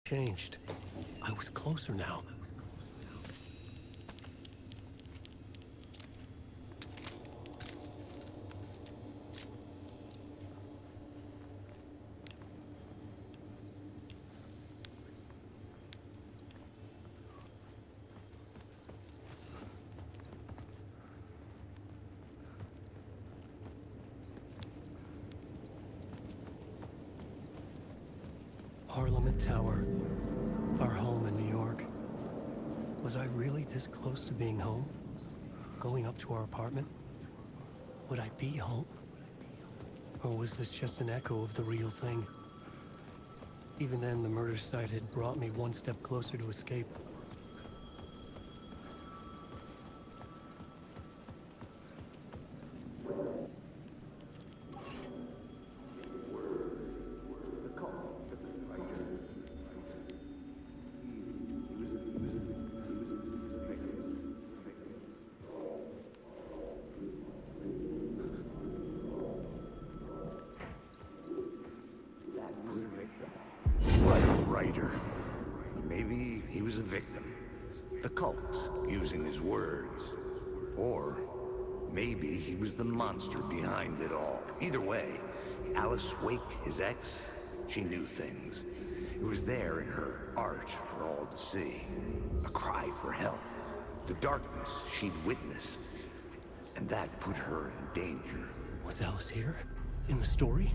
changed. I was closer now. Parliament Tower, our home in New York. Was I really this close to being home? Going up to our apartment? Would I be home? Or was this just an echo of the real thing? Even then, the murder site had brought me one step closer to escape. What a writer. Maybe he was a victim. The cult, using his words. Or maybe he was the monster behind it all. Either way, Alice Wake, his ex, she knew things. It was there in her art for all to see. A cry for help. The darkness she'd witnessed. And that put her in danger. Was Alice here? In the story?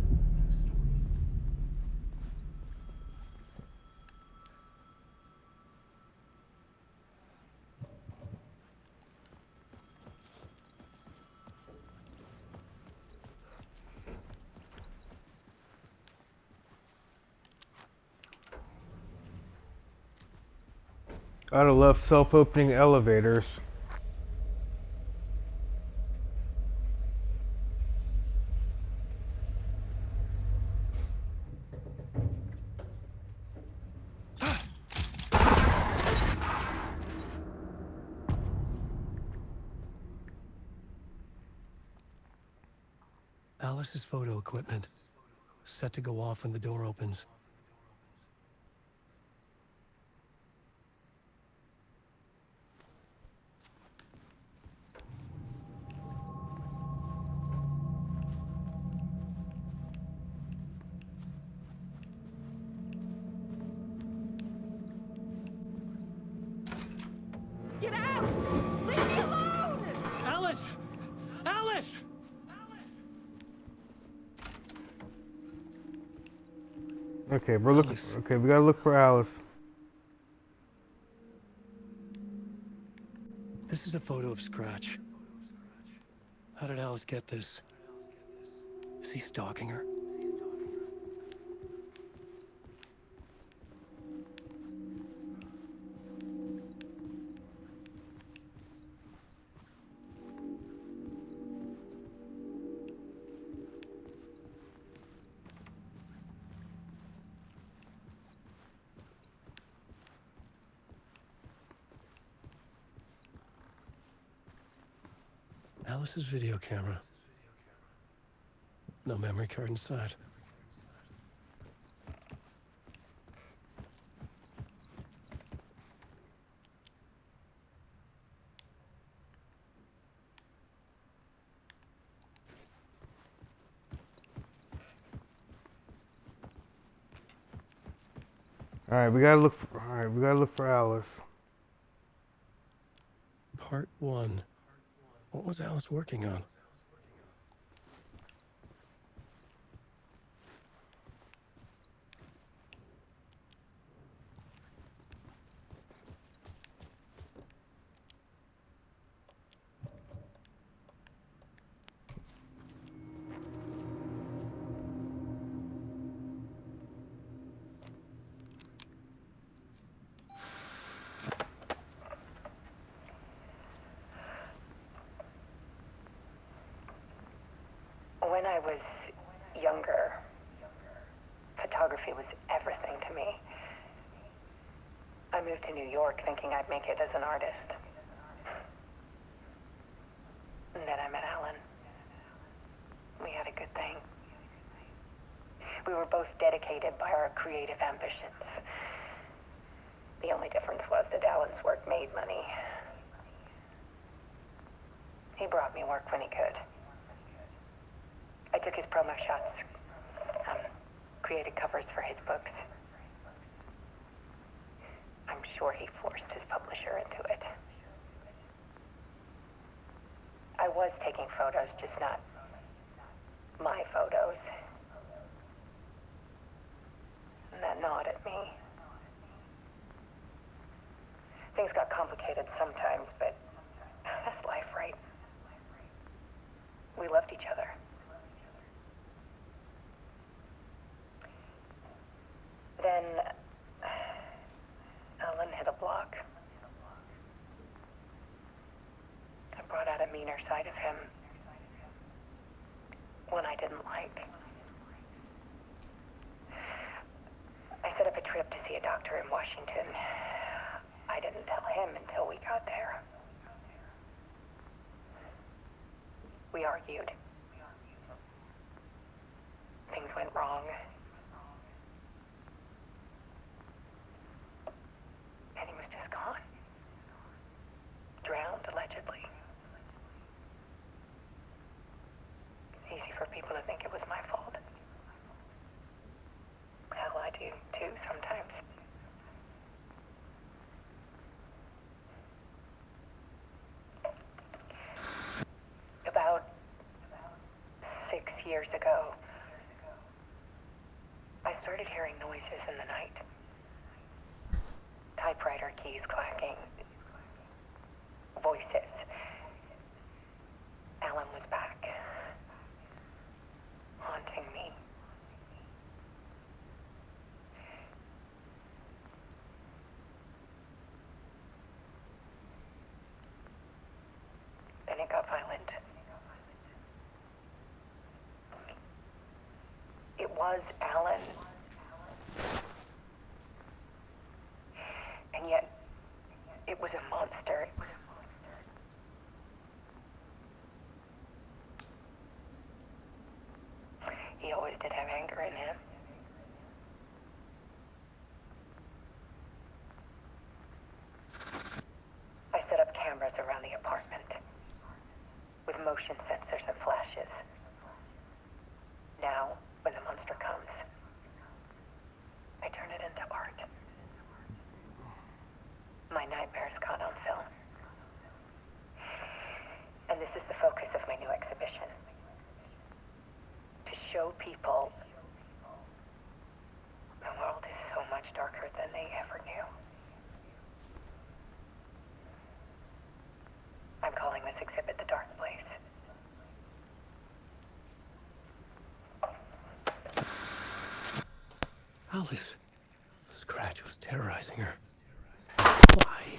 Gotta love self-opening elevators. Alice's photo equipment. Set to go off when the door opens. Get out! Leave me alone! Alice! Alice! Okay, we're looking. Alice. Okay, we gotta look for Alice. This is a photo of Scratch. How did Alice get this? Is he stalking her? Alice's video camera. No memory card inside. All right, we gotta look. All right, we gotta look for Alice. Part 1. What was Alice working on? When I was younger, photography was everything to me. I moved to New York thinking I'd make it as an artist. And then I met Alan. We had a good thing. We were both dedicated by our creative ambitions. difference was that Alan's work made money. He brought me work when he could. I took his promo shots, created covers for his books. I'm sure he forced his publisher into it. I was taking photos, just not my photos. And that gnawed at me. Things got complicated sometimes, but that's life, right? We loved each other. Then Alan hit a block. I brought out a meaner side of him. One I didn't like. I set up a trip to see a doctor in Washington. I didn't tell him until we got there. We argued. Things went wrong. And he was just gone. Drowned, allegedly. It's easy for people to think it was my fault. Hell, I do too sometimes. About 6 years ago, I started hearing noises in the night. Typewriter keys clacking. Voices. Alan was back. Haunting me. Then it got violent. It was Alan. And yet, it was a monster. He always did have anger in him. I set up cameras around the apartment with motion sensors and flashes. Now, when the monster comes, I turn it into art. My nightmares caught on film. And this is the focus of my new exhibition. To show people the world is so much darker than they ever knew. I'm calling this exhibit The Dark Place. Alice. Scratch was terrorizing her. Why?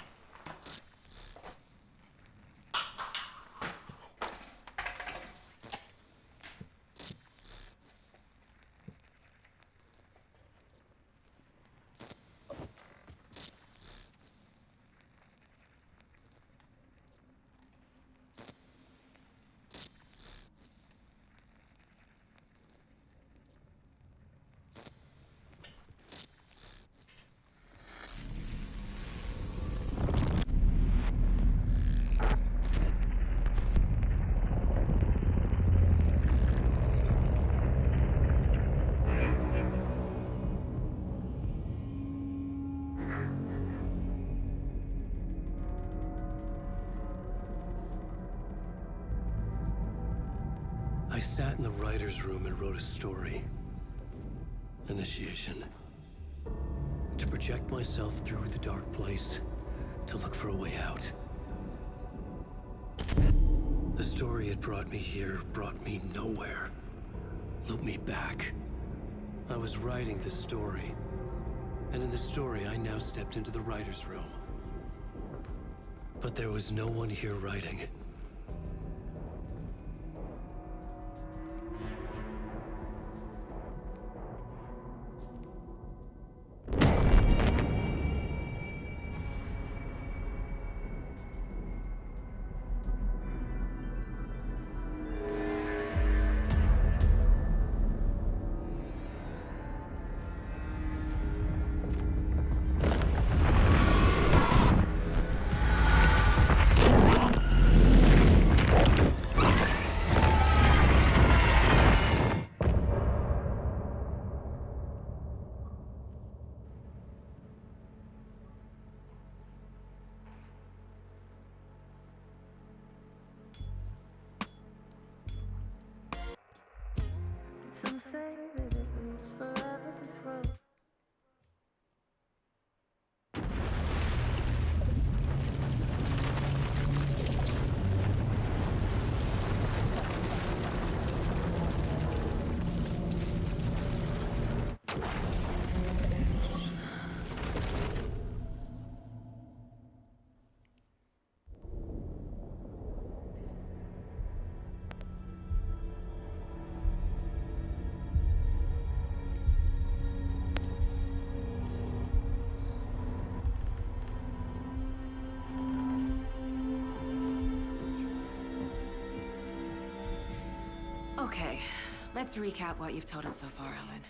I sat in the writer's room and wrote a story. Initiation. To project myself through the dark place, to look for a way out. The story had brought me here, brought me nowhere. Looped me back. I was writing the story. And in the story, I now stepped into the writer's room. But there was no one here writing. Okay, let's recap what you've told us so far, Alan.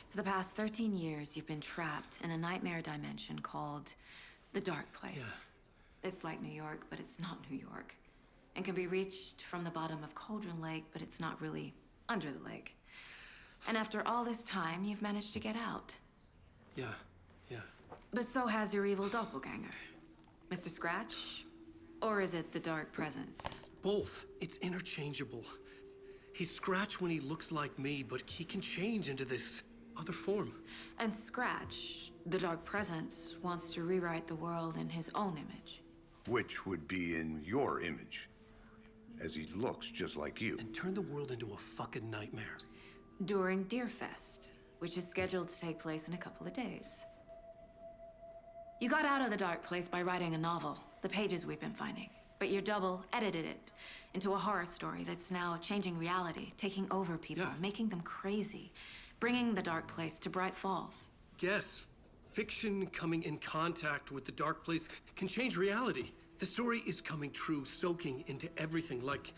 For the past 13 years, you've been trapped in a nightmare dimension called the Dark Place. Yeah. It's like New York, but it's not New York. And can be reached from the bottom of Cauldron Lake, but it's not really under the lake. And after all this time, you've managed to get out. Yeah. But so has your evil doppelganger. Mr. Scratch? Or is it the Dark Presence? Both. It's interchangeable. He's Scratch when he looks like me, but he can change into this other form. And Scratch, the Dark Presence, wants to rewrite the world in his own image. Which would be in your image, as he looks just like you. And turn the world into a fucking nightmare. During Deerfest, which is scheduled to take place in a couple of days. You got out of the Dark Place by writing a novel, the pages we've been finding. But your double edited it into a horror story that's now changing reality, taking over people, Yeah. making them crazy, bringing the Dark Place to Bright Falls. Yes, fiction coming in contact with the Dark Place can change reality. The story is coming true, soaking into everything, like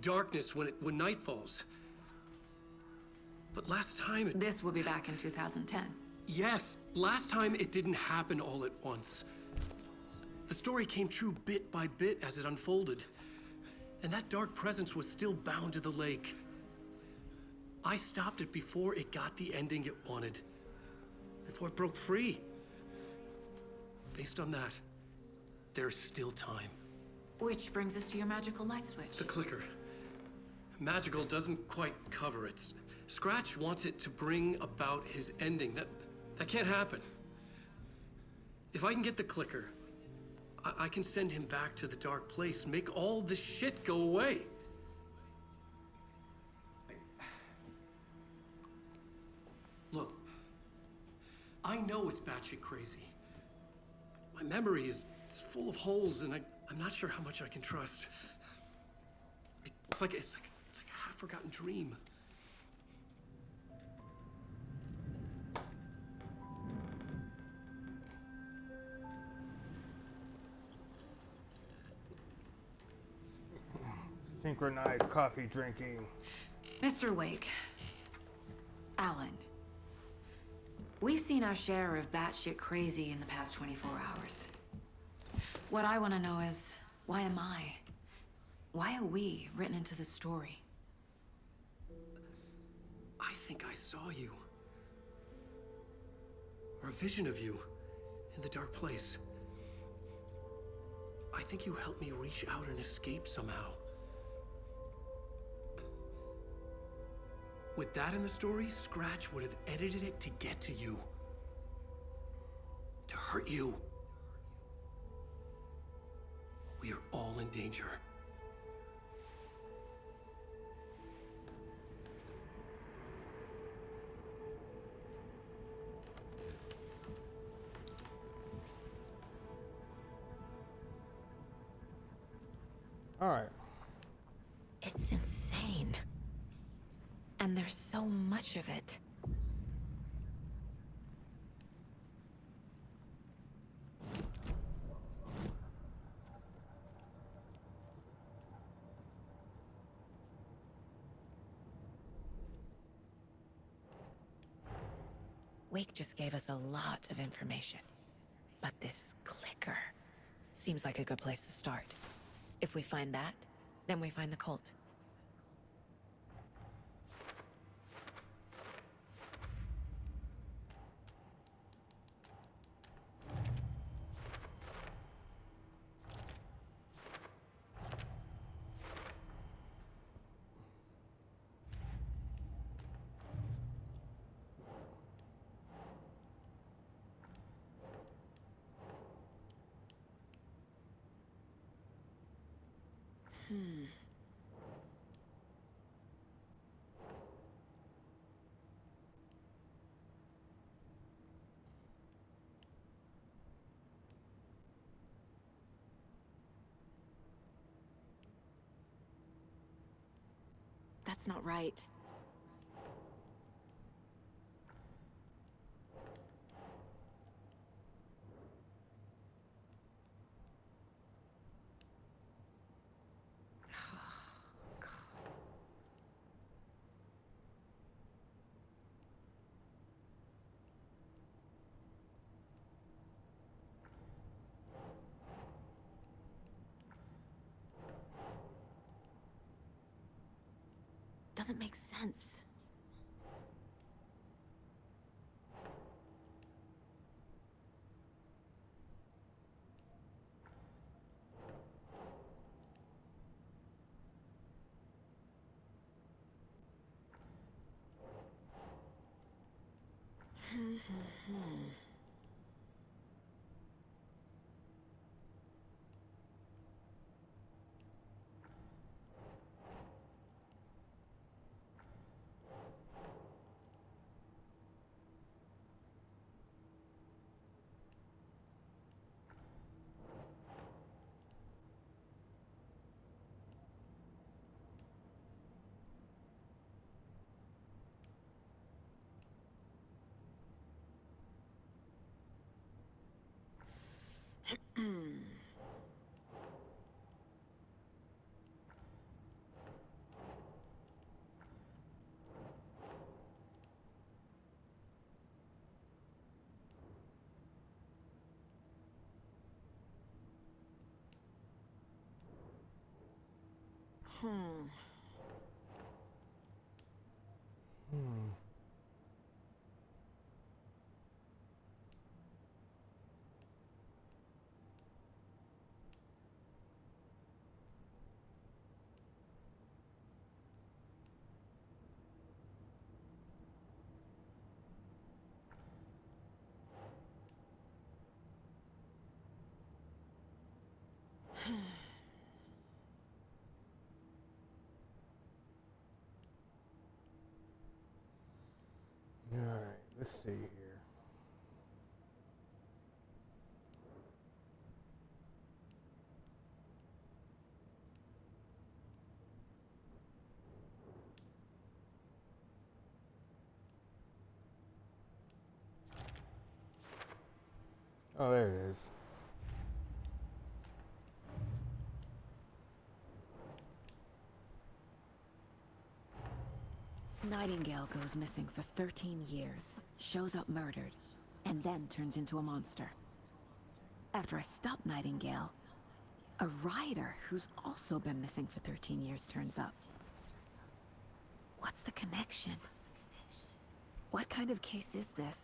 darkness when night falls. But last time This will be back in 2010. Yes, last time it didn't happen all at once. The story came true bit by bit as it unfolded. And that dark presence was still bound to the lake. I stopped it before it got the ending it wanted. Before it broke free. Based on that, there's still time. Which brings us to your magical light switch. The clicker. Magical doesn't quite cover it. Scratch wants it to bring about his ending. That can't happen. If I can get the clicker, I can send him back to the Dark Place, make all this shit go away. Look, I know it's batshit crazy. My memory is full of holes, and I'm not sure how much I can trust. It's like a half-forgotten dream. Synchronized coffee drinking. Mr. Wake. Alan. We've seen our share of batshit crazy in the past 24 hours. What I want to know is, why am I? Why are we written into the story? I think I saw you. Or a vision of you in the Dark Place. I think you helped me reach out and escape somehow. With that in the story, Scratch would have edited it to get to you. To hurt you. We are all in danger. All right. It's insane. And there's so much of it. Wake just gave us a lot of information. But this clicker seems like a good place to start. If we find that, then we find the cult. That's not right. Doesn't make sense. Alright, let's see here. Oh, there it is. Nightingale goes missing for 13 years, shows up murdered, and then turns into a monster. After I stop Nightingale, a rider who's also been missing for 13 years turns up. What's the connection? What kind of case is this?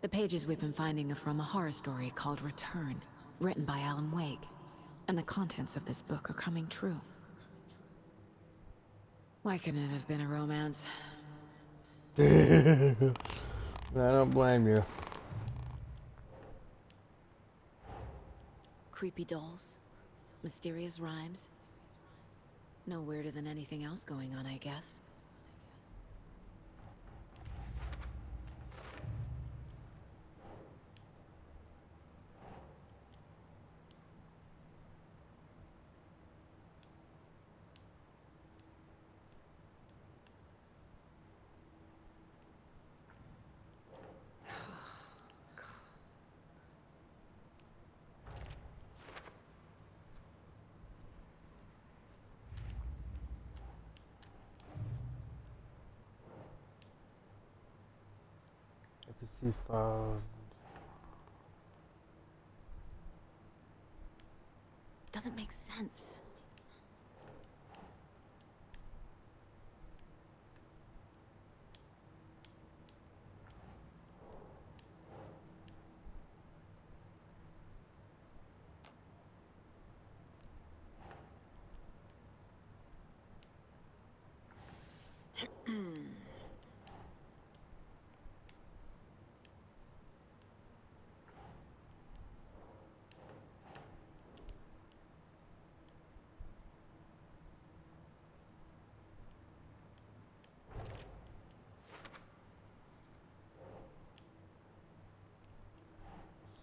The pages we've been finding are from a horror story called Return, written by Alan Wake. And the contents of this book are coming true. Why couldn't it have been a romance? I don't blame you. Creepy dolls, mysterious rhymes. No weirder than anything else going on, I guess. APC files. Doesn't make sense.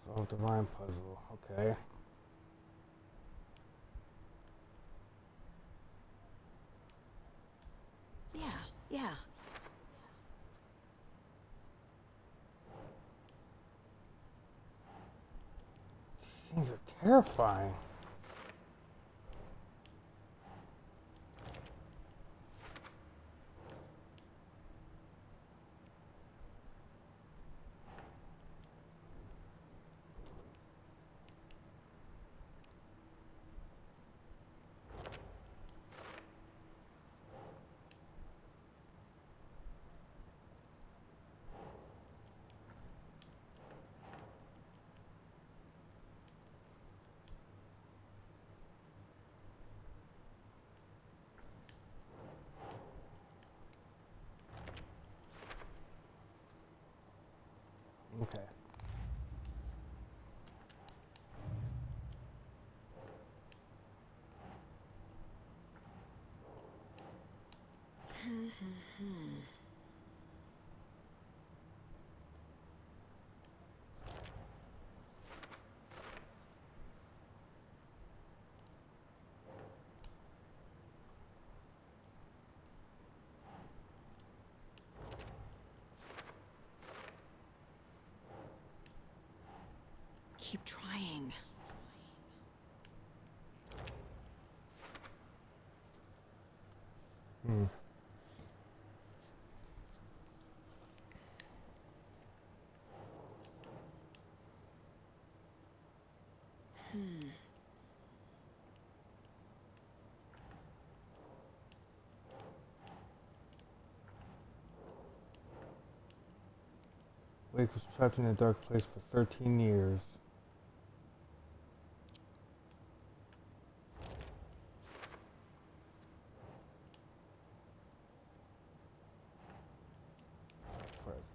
Solve the rhyme puzzle. Okay. Yeah. These things are terrifying. Keep trying. Blake was trapped in a dark place for 13 years. Presence.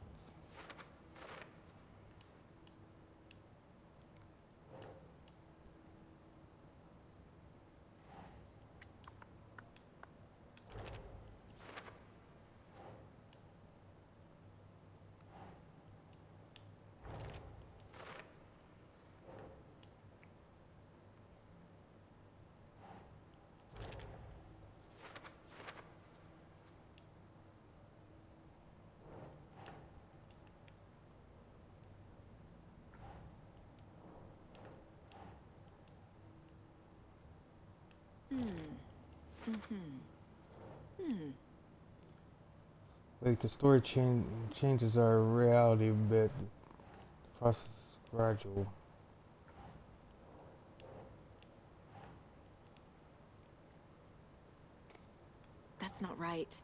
Like the story changes our reality a bit. The process is gradual. That's not right.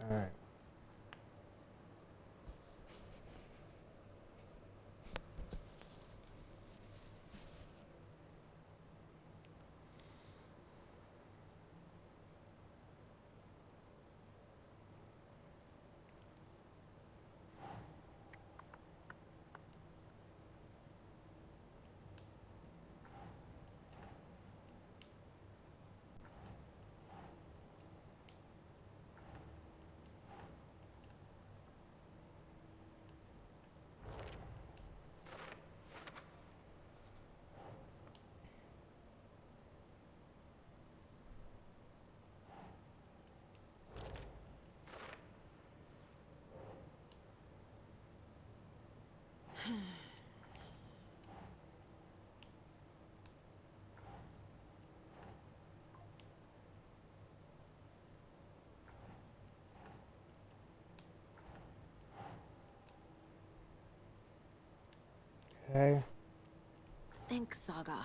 All right. Okay. Think, Saga.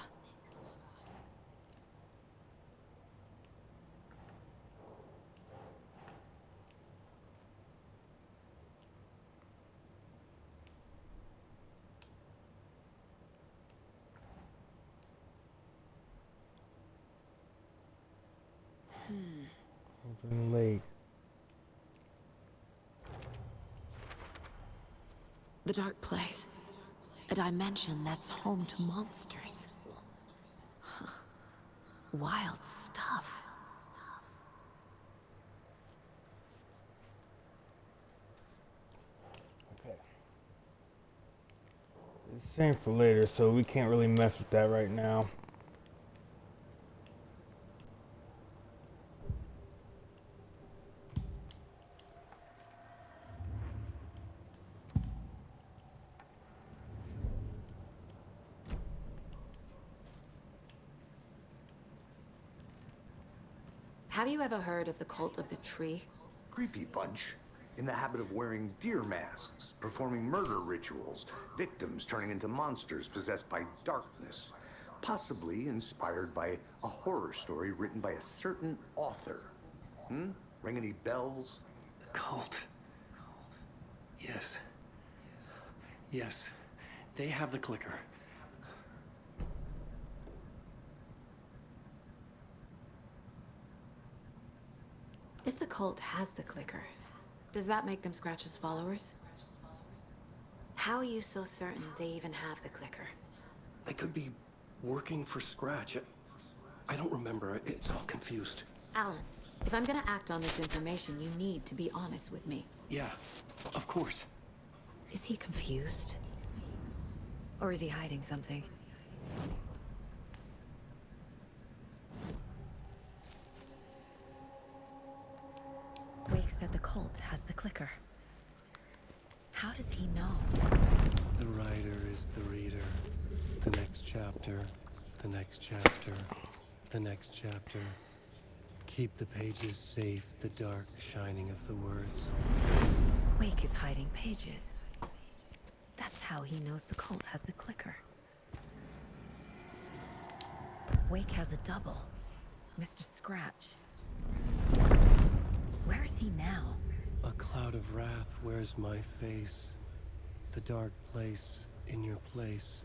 Open lake. The dark place. A dimension that's home to monsters. Huh. Wild stuff. Okay. It's the same for later, so we can't really mess with that right now. Have you ever heard of the Cult of the Tree? Creepy bunch. In the habit of wearing deer masks, performing murder rituals, victims turning into monsters possessed by darkness. Possibly inspired by a horror story written by a certain author. Ring any bells? Cult. Yes. Yes. They have the clicker. If the cult has the clicker, does that make them Scratch's followers? How are you so certain they even have the clicker? They could be working for Scratch. I don't remember. It's all confused. Alan, if I'm gonna act on this information, you need to be honest with me. Yeah, of course. Is he confused? Or is he hiding something? Wake said the cult has the clicker. How does he know? The writer is the reader. The next chapter, the next chapter, the next chapter. Keep the pages safe, the dark shining of the words. Wake is hiding pages. That's how he knows the cult has the clicker. Wake has a double. Mr. Scratch. Where is he now? A cloud of wrath wears my face. The dark place in your place.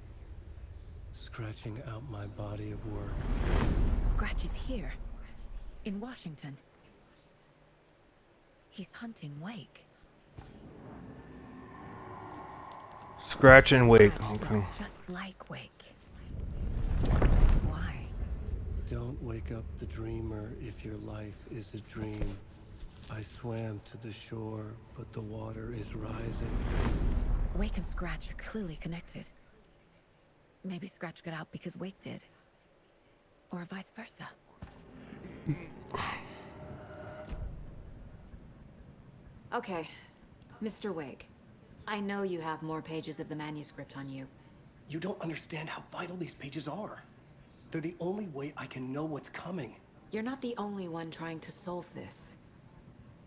Scratching out my body of work. Scratch is here. In Washington. He's hunting Wake. Scratch and Wake. Scratch Okay. looks just like Wake. Why? Don't wake up the dreamer if your life is a dream. I swam to the shore, but the water is rising. Wake and Scratch are clearly connected. Maybe Scratch got out because Wake did. Or vice versa. Okay, Mr. Wake. I know you have more pages of the manuscript on you. You don't understand how vital these pages are. They're the only way I can know what's coming. You're not the only one trying to solve this.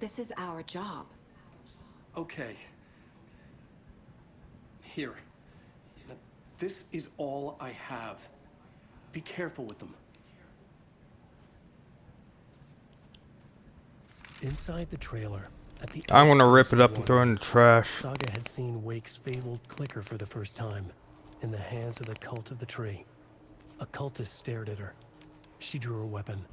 This is our job. Okay. Here. Now, this is all I have. Be careful with them. Inside the trailer, at the I'm gonna rip outskirts it of up and throw it in the trash. Saga had seen Wake's fabled clicker for the first time, in the hands of the Cult of the Tree. A cultist stared at her. She drew her weapon.